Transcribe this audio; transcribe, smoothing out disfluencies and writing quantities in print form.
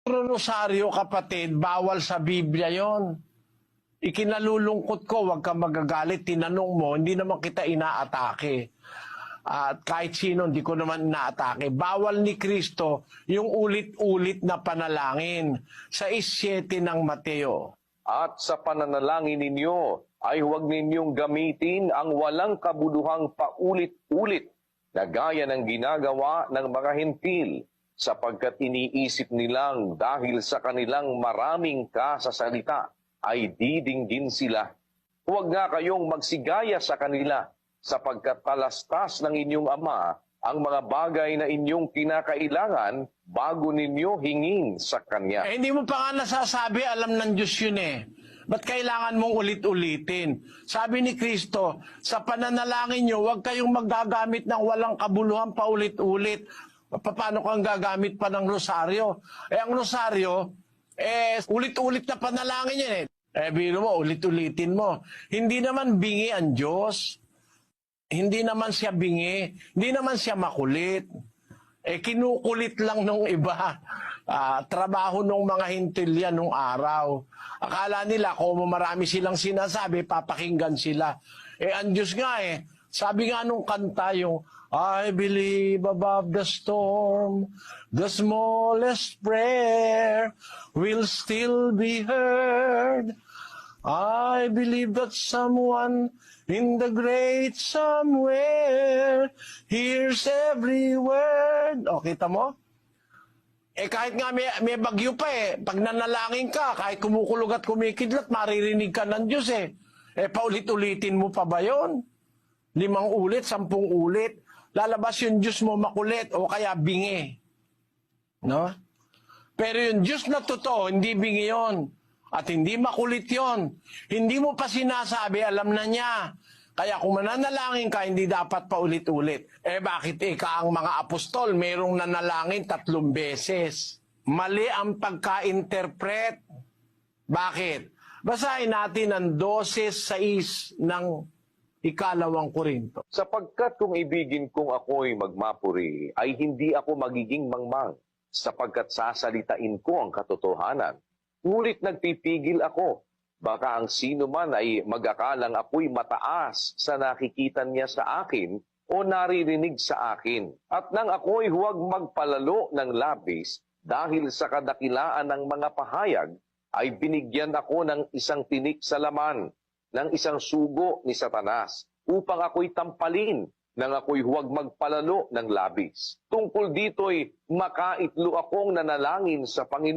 Rosaryo, kapatid, bawal sa Biblia yon. Ikinalulungkot ko, huwag kang magagalit. Tinanong mo, hindi naman kita inaatake. At kahit sino, hindi ko naman inaatake. Bawal ni Kristo yung ulit-ulit na panalangin sa 6:7 ng Mateo. At sa pananalangin ninyo ay huwag ninyong gamitin ang walang kabuluhang paulit-ulit na gaya ng ginagawa ng mga hentil, sapagkat iniisip nilang dahil sa kanilang maraming kasasalita ay didinggin sila. Huwag nga kayong magsigaya sa kanila, sapagkat talastas ng inyong Ama ang mga bagay na inyong kinakailangan bago ninyo hingin sa Kanya. Hindi mo pa nga nasasabi, alam ng Diyos yun eh. Ba't kailangan mong ulit-ulitin? Sabi ni Kristo, sa pananalangin nyo, huwag kayong magagamit ng walang kabuluhan paulit-ulit. Paano kang gagamit pa ng rosaryo? Ang rosaryo, ulit-ulit na panalangin yan eh. Biro mo, ulit-ulitin mo. Hindi naman bingi ang Diyos. Hindi naman siya bingi. Hindi naman siya makulit. Kinukulit lang nung iba. Trabaho nung mga hintil yan nung araw. Akala nila kung marami silang sinasabi, papakinggan sila. Ang Diyos nga sabi nga nung kanta yung, I believe above the storm, the smallest prayer will still be heard. I believe that someone in the great somewhere hears every word. O, kita mo? Kahit nga may bagyo pa pag nanalangin ka, kahit kumukulog at kumikidlat, maririnig ka ng Diyos paulit-ulitin mo pa ba yun? 5 ulit, 10 ulit. Lalabas yung Diyos mo makulit o kaya bingi. No? Pero yung Diyos na totoo, hindi bingi yun. At hindi makulit yon. Hindi mo pa sinasabi, alam na niya. Kaya kung mananalangin ka, hindi dapat pa ulit-ulit. Bakit ang mga apostol, mayroong nanalangin 3 beses? Mali ang pagka-interpret. Bakit? Basahin natin ang 12:6 ng 2 Korinto. Sapagkat kung ibigin kong ako'y magmapuri, ay hindi ako magiging mangmang, sapagkat sasalitain ko ang katotohanan. Ngunit nagpipigil ako. Baka ang sino man ay mag-akalang ako'y mataas sa nakikita niya sa akin o naririnig sa akin. At nang ako'y huwag magpalalo ng labis dahil sa kadakilaan ng mga pahayag, ay binigyan ako ng isang tinik sa laman, ng isang sugo ni Satanas, upang ako'y tampalin, nang ako'y huwag magpalalo ng labis. Tungkol dito'y makaitlo akong nanalangin sa Panginoon.